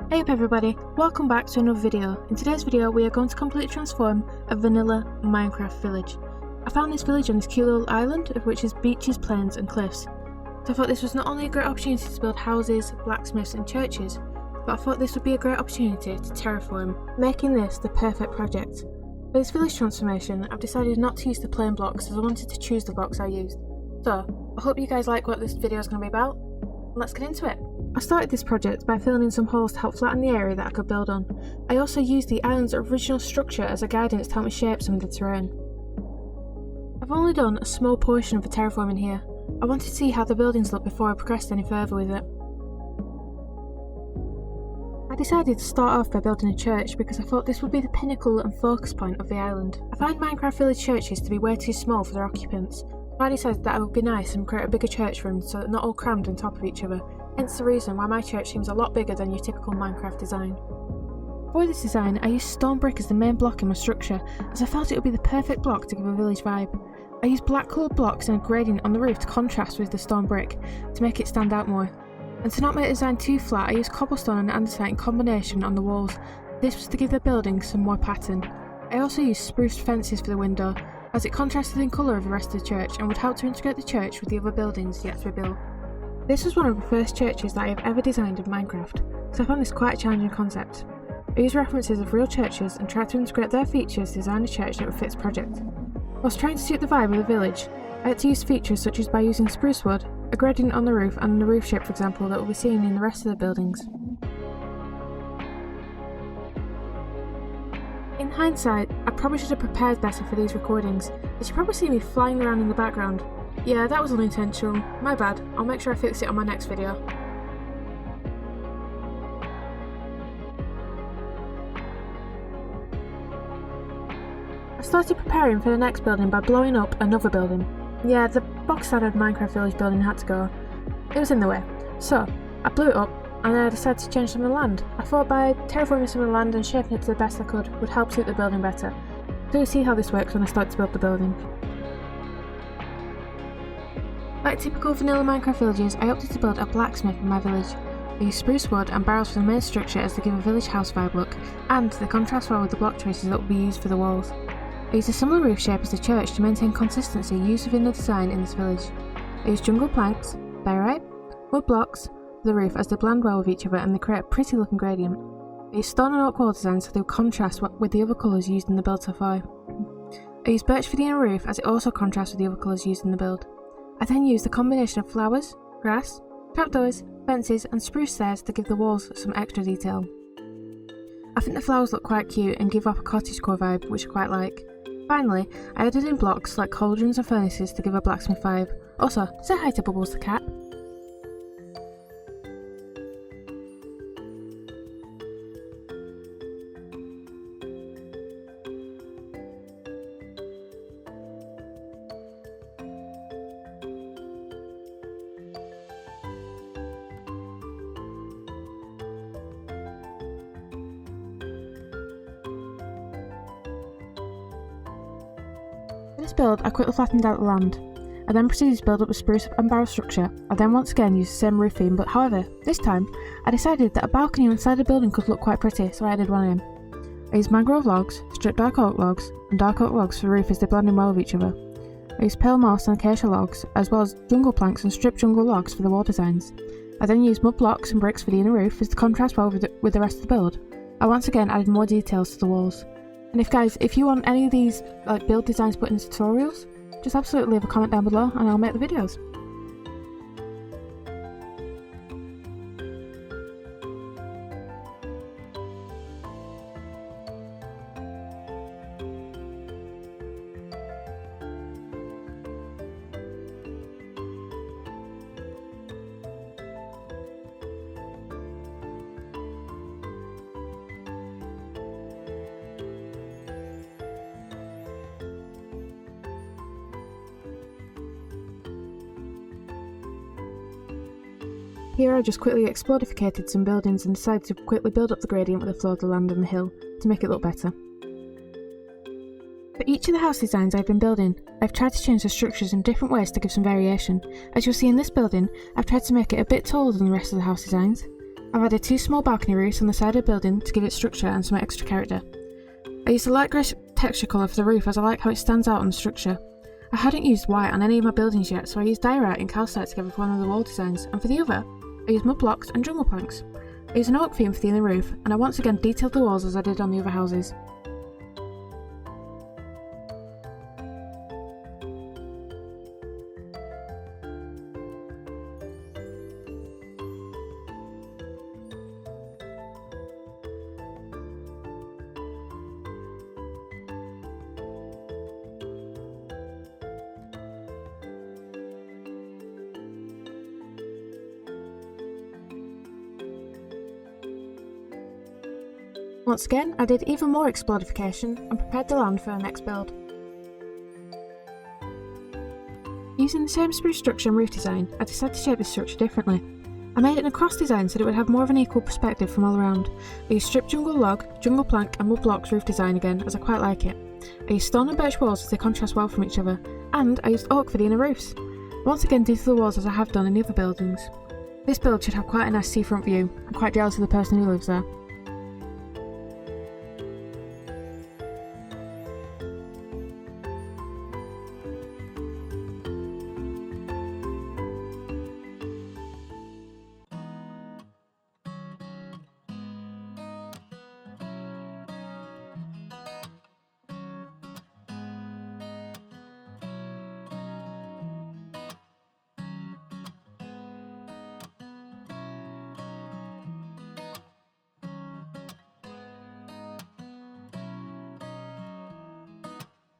Hey up everybody, welcome back to another video. In today's video we are going to completely transform a vanilla Minecraft village. I found this village on this cute little island of which is beaches, plains and cliffs. So I thought this was not only a great opportunity to build houses, blacksmiths and churches, but I thought this would be a great opportunity to terraform, making this the perfect project. For this village transformation I've decided not to use the plain blocks as I wanted to choose the blocks I used. So I hope you guys like what this video is going to be about. Let's get into it. I started this project by filling in some holes to help flatten the area that I could build on. I also used the island's original structure as a guidance to help me shape some of the terrain. I've only done a small portion of the terraforming here. I wanted to see how the buildings look before I progressed any further with it. I decided to start off by building a church because I thought this would be the pinnacle and focus point of the island. I find Minecraft village churches to be way too small for their occupants, so I decided that it would be nice and create a bigger church room so that not all crammed on top of each other. Hence the reason why my church seems a lot bigger than your typical Minecraft design. For this design, I used stone brick as the main block in my structure, as I felt it would be the perfect block to give a village vibe. I used black coloured blocks and a gradient on the roof to contrast with the stone brick, to make it stand out more. And to not make the design too flat, I used cobblestone and andesite in combination on the walls. This was to give the building some more pattern. I also used spruce fences for the window, as it contrasted in colour with the rest of the church and would help to integrate the church with the other buildings yet to be built. This was one of the first churches that I have ever designed in Minecraft, so I found this quite a challenging concept. I used references of real churches and tried to integrate their features to design a church that would fit the project. Whilst trying to suit the vibe of the village, I had to use features such as by using spruce wood, a gradient on the roof and the roof shape for example that will be seen in the rest of the buildings. In hindsight, I probably should have prepared better for these recordings, as you probably see me flying around in the background. Yeah, that was unintentional. My bad. I'll make sure I fix it on my next video. I started preparing for the next building by blowing up another building. Yeah, the box standard Minecraft village building had to go. It was in the way. So, I blew it up and then I decided to change some of the land. I thought by terraforming some of the land and shaping it to the best I could would help suit the building better. So you'll see how this works when I start to build the building. Like typical vanilla Minecraft villages, I opted to build a blacksmith in my village. I used spruce wood and barrels for the main structure as to give a village house vibe look, and they contrast well with the block choices that will be used for the walls. I used a similar roof shape as the church to maintain consistency used within the design in this village. I used jungle planks, barite, wood blocks for the roof as they blend well with each other and they create a pretty looking gradient. I used stone and oak wall designs so they will contrast with the other colours used in the build so far. I used birch for the inner roof as it also contrasts with the other colours used in the build. I then used a combination of flowers, grass, trapdoors, fences and spruce stairs to give the walls some extra detail. I think the flowers look quite cute and give off a cottagecore vibe, which I quite like. Finally, I added in blocks like cauldrons and furnaces to give a blacksmith vibe. Also, say hi to Bubbles the cat. For this build, I quickly flattened out the land. I then proceeded to build up a spruce and barrel structure. I then once again used the same roof theme, but however, this time, I decided that a balcony inside the building could look quite pretty, so I added one in. I used mangrove logs, stripped dark oak logs, and dark oak logs for the roof as they blend in well with each other. I used pale moss and acacia logs, as well as jungle planks and stripped jungle logs for the wall designs. I then used mud blocks and bricks for the inner roof as to contrast well with the rest of the build. I once again added more details to the walls. And if you want any of these build designs put into tutorials, just absolutely leave a comment down below and I'll make the videos. Here I just quickly explodificated some buildings and decided to quickly build up the gradient with the flow of the land and the hill to make it look better. For each of the house designs I've been building, I've tried to change the structures in different ways to give some variation. As you'll see in this building, I've tried to make it a bit taller than the rest of the house designs. I've added 2 small balcony roofs on the side of the building to give it structure and some extra character. I used a light grey texture colour for the roof as I like how it stands out on the structure. I hadn't used white on any of my buildings yet, so I used diorite and calcite together for one of the wall designs, and for the other, I used mud blocks and jungle planks. I used an oak theme for the inner roof, and I once again detailed the walls as I did on the other houses. Once again, I did even more explodification and prepared the land for the next build. Using the same spruce structure and roof design, I decided to shape this structure differently. I made it an across design so that it would have more of an equal perspective from all around. I used stripped jungle log, jungle plank and mud blocks roof design again, as I quite like it. I used stone and birch walls as they contrast well from each other, and I used oak for the inner roofs. I once again detailed the walls as I have done in the other buildings. This build should have quite a nice seafront view. I'm quite jealous of the person who lives there.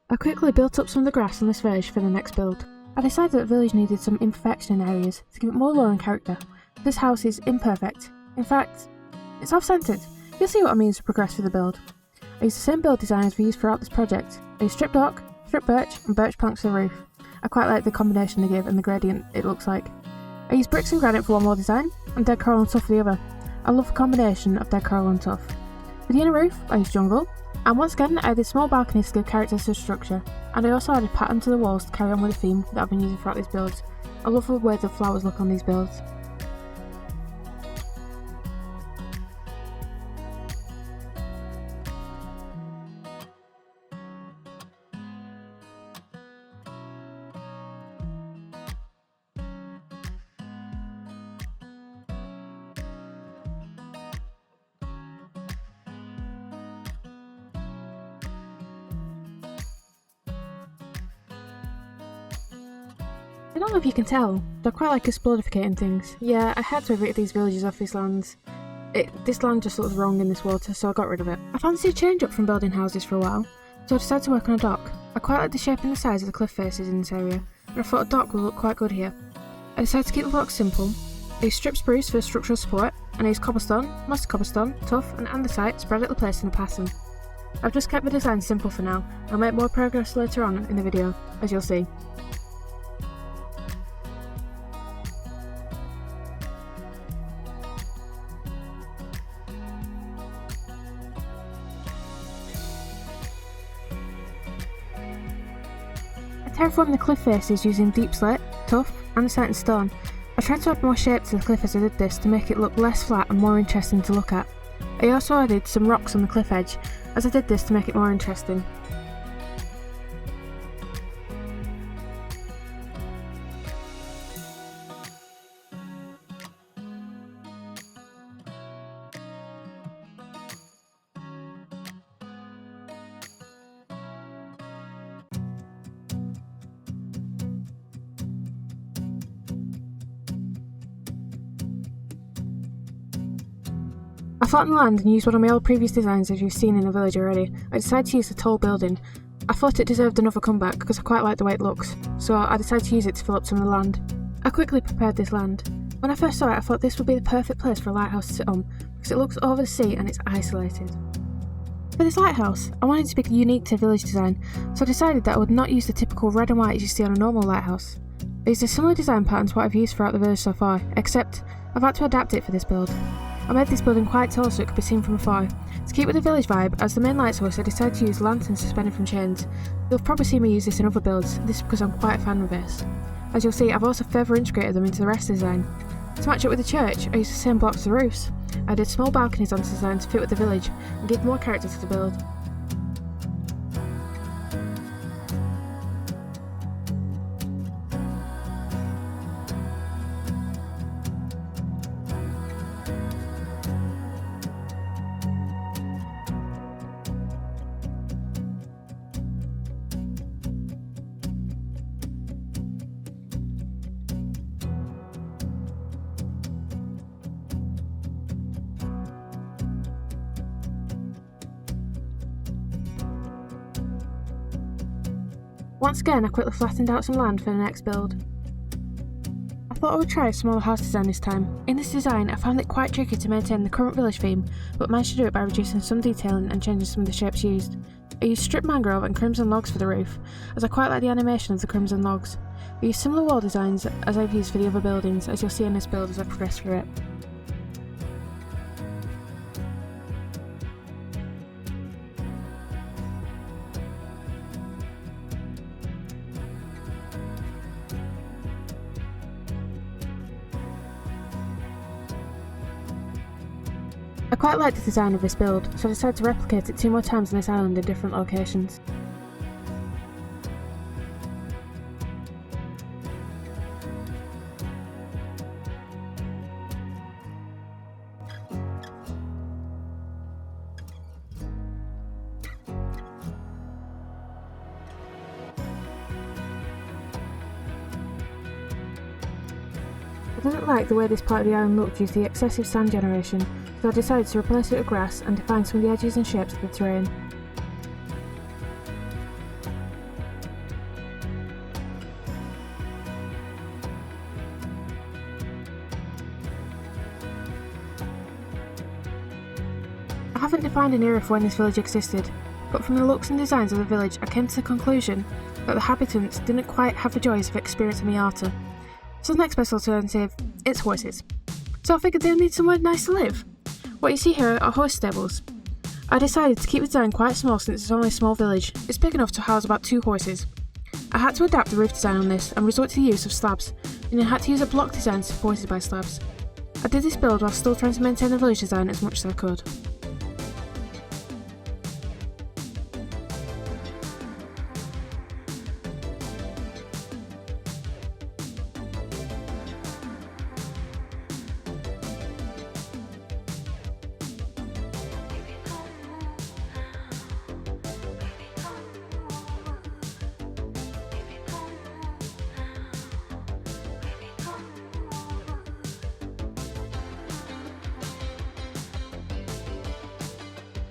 I quickly built up some of the grass on this village for the next build. I decided that the village needed some imperfection in areas to give it more lore and character. This house is imperfect. In fact, it's off-centered. You'll see what I mean as we progress through the build. I used the same build design as we used throughout this project. I used stripped oak, stripped birch and birch planks for the roof. I quite like the combination they give and the gradient it looks like. I used bricks and granite for one more design and dead coral and tuff for the other. I love the combination of dead coral and tuff. For the inner roof, I used jungle. And once again, I added small balconies to give character to the structure, and I also added pattern to the walls to carry on with the theme that I've been using throughout these builds. I love the way the flowers look on these builds. I don't know if you can tell, but I quite like explodificating things. Yeah, I had to evict these villages off these lands. This land just looks wrong in this water, so I got rid of it. I fancied a change up from building houses for a while, so I decided to work on a dock. I quite like the shape and the size of the cliff faces in this area, and I thought a dock would look quite good here. I decided to keep the blocks simple. I used stripped spruce for structural support, and I used cobblestone, mostly cobblestone, tuff and andesite spread at the place in a pattern. I've just kept the design simple for now. I'll make more progress later on in the video, as you'll see. I terraformed the cliff faces using deep slate, tuff, andesite and stone. I tried to add more shape to the cliff as I did this to make it look less flat and more interesting to look at. I also added some rocks on the cliff edge as I did this to make it more interesting. I flattened the land and used one of my old previous designs as you've seen in the village already. I decided to use the tall building. I thought it deserved another comeback because I quite like the way it looks, so I decided to use it to fill up some of the land. I quickly prepared this land. When I first saw it, I thought this would be the perfect place for a lighthouse to sit on because it looks over the sea and it's isolated. For this lighthouse, I wanted it to be unique to village design, so I decided that I would not use the typical red and white you see on a normal lighthouse. I used a similar design pattern to what I've used throughout the village so far, except I've had to adapt it for this build. I made this building quite tall so it could be seen from afar. To keep with the village vibe, as the main light source I decided to use lanterns suspended from chains. You'll probably see me use this in other builds, this is because I'm quite a fan of this. As you'll see, I've also further integrated them into the rest of the design. To match up with the church, I used the same blocks as the roofs. I did small balconies onto the design to fit with the village and give more character to the build. Once again, I quickly flattened out some land for the next build. I thought I would try a smaller house design this time. In this design, I found it quite tricky to maintain the current village theme, but managed to do it by reducing some detailing and changing some of the shapes used. I used stripped mangrove and crimson logs for the roof, as I quite like the animation of the crimson logs. I used similar wall designs as I've used for the other buildings, as you'll see in this build as I progress through it. I quite like the design of this build, so I decided to replicate it 2 more times on this island in different locations. I didn't like the way this part of the island looked due to the excessive sand generation, so I decided to replace it with grass and define some of the edges and shapes of the terrain. I haven't defined an era for when this village existed, but from the looks and designs of the village I came to the conclusion that the inhabitants didn't quite have the joys of experiencing the Arta. So the next best alternative is horses. So I figured they'll need somewhere nice to live. What you see here are horse stables. I decided to keep the design quite small since it's only a small village. It's big enough to house about 2 horses. I had to adapt the roof design on this and resort to the use of slabs, and I had to use a block design supported by slabs. I did this build while still trying to maintain the village design as much as I could.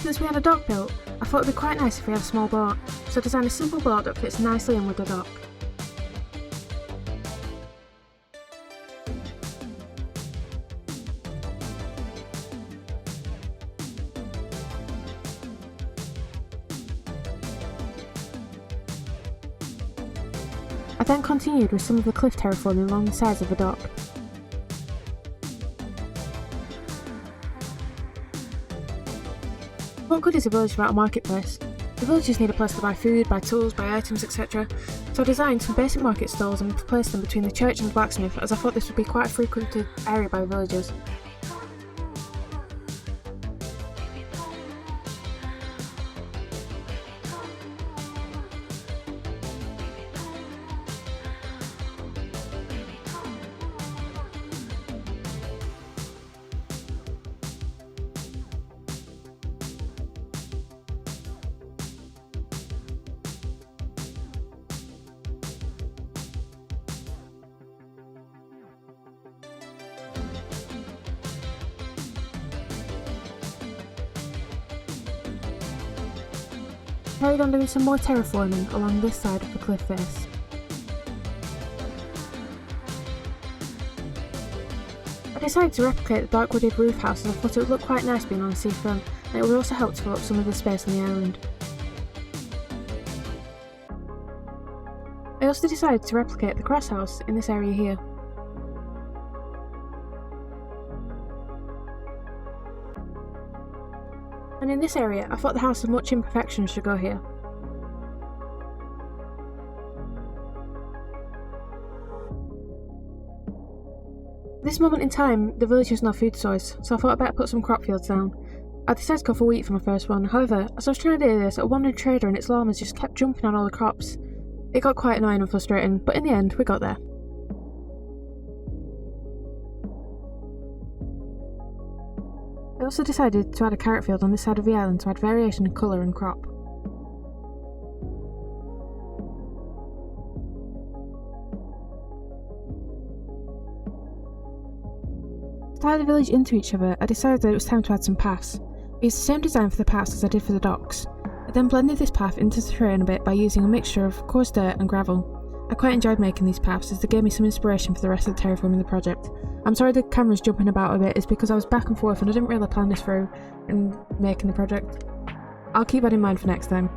Since we had a dock built, I thought it would be quite nice if we had a small boat, so I designed a simple boat that fits nicely in with the dock. I then continued with some of the cliff terraforming along the sides of the dock. What good is a village without a marketplace? The villagers need a place to buy food, buy tools, buy items, etc. So I designed some basic market stalls and placed them between the church and the blacksmith, as I thought this would be quite a frequented area by the villagers. Carried on doing some more terraforming along this side of the cliff face. I decided to replicate the dark wooded roof house as I thought it would look quite nice being on the seafront, and it would also help to fill up some of the space on the island. I also decided to replicate the grass house in this area here. And in this area, I thought the house of much imperfection should go here. this moment in time, the village has no food source, so I thought I'd better put some crop fields down. I decided to go for wheat for my first one. However, as I was trying to do this, a wandering trader and its llamas just kept jumping on all the crops. It got quite annoying and frustrating, but in the end, we got there. I also decided to add a carrot field on this side of the island to add variation in colour and crop. To tie the village into each other, I decided that it was time to add some paths. I used the same design for the paths as I did for the docks. I then blended this path into the terrain a bit by using a mixture of coarse dirt and gravel. I quite enjoyed making these paths as they gave me some inspiration for the rest of the terraforming the project. I'm sorry the camera's jumping about a bit, it's because I was back and forth and I didn't really plan this through in making the project. I'll keep that in mind for next time.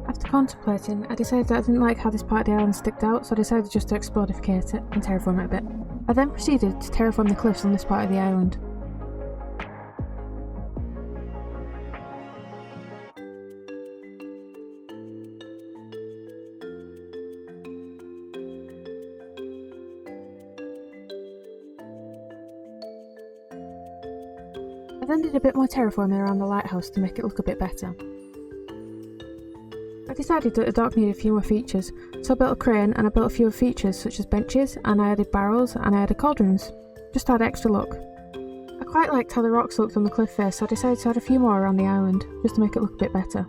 After contemplating, I decided that I didn't like how this part of the island sticked out, so I decided just to explodificate it and terraform it a bit. I then proceeded to terraform the cliffs on this part of the island. I then did a bit more terraforming around the lighthouse to make it look a bit better. I decided that the dock needed a few more features, so I built a crane and I built a few features such as benches, and I added barrels and I added cauldrons, just to add extra look. I quite liked how the rocks looked on the cliff face, so I decided to add a few more around the island, just to make it look a bit better.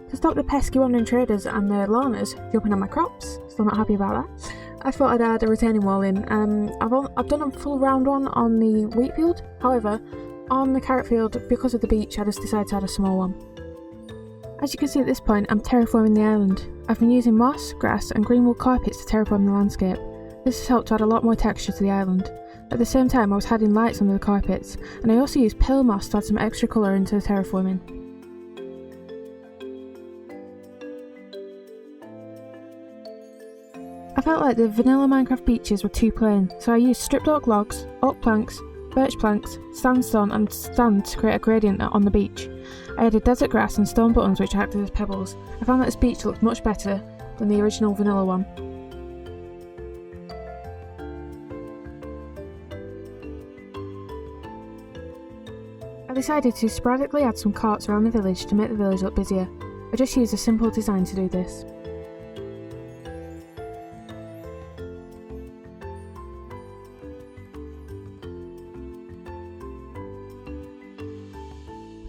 To stop the pesky wandering traders and the llamas jumping on my crops, still not happy about that, I thought I'd add a retaining wall in. I've done a full round one on the wheat field, however, on the carrot field, because of the beach, I just decided to add a small one. As you can see at this point, I'm terraforming the island. I've been using moss, grass and greenwood carpets to terraform the landscape. This has helped to add a lot more texture to the island. At the same time I was adding lights under the carpets, and I also used pale moss to add some extra colour into the terraforming. I felt like the vanilla Minecraft beaches were too plain, so I used stripped oak planks, birch planks, sandstone and sand to create a gradient on the beach. I added desert grass and stone buttons which acted as pebbles. I found that this beach looked much better than the original vanilla one. I decided to sporadically add some carts around the village to make the village look busier. I just used a simple design to do this.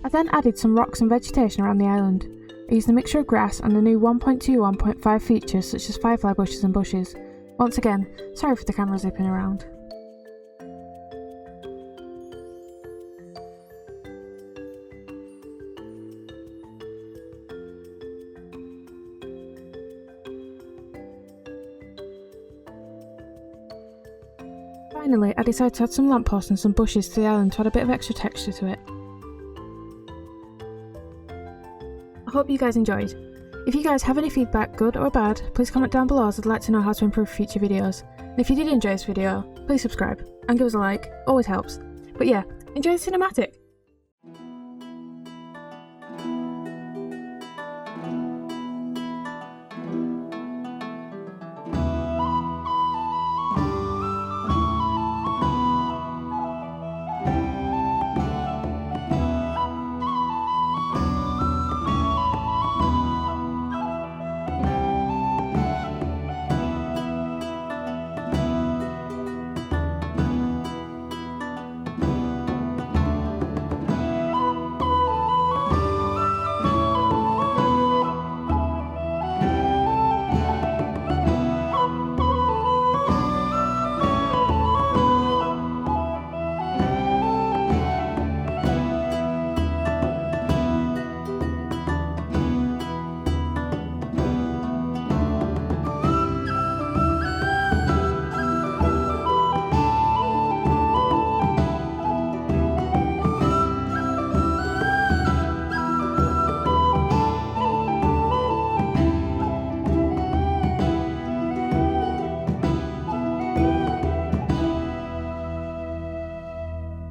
I then added some rocks and vegetation around the island. I used a mixture of grass and the new 1.2-1.5 features such as firefly bushes and bushes. Once again, sorry for the camera zipping around. Finally, I decided to add some lampposts and some bushes to the island to add a bit of extra texture to it. I hope you guys enjoyed. If you guys have any feedback, good or bad, please comment down below as I'd like to know how to improve future videos. And if you did enjoy this video, please subscribe and give us a like, always helps. But yeah, enjoy the cinematic!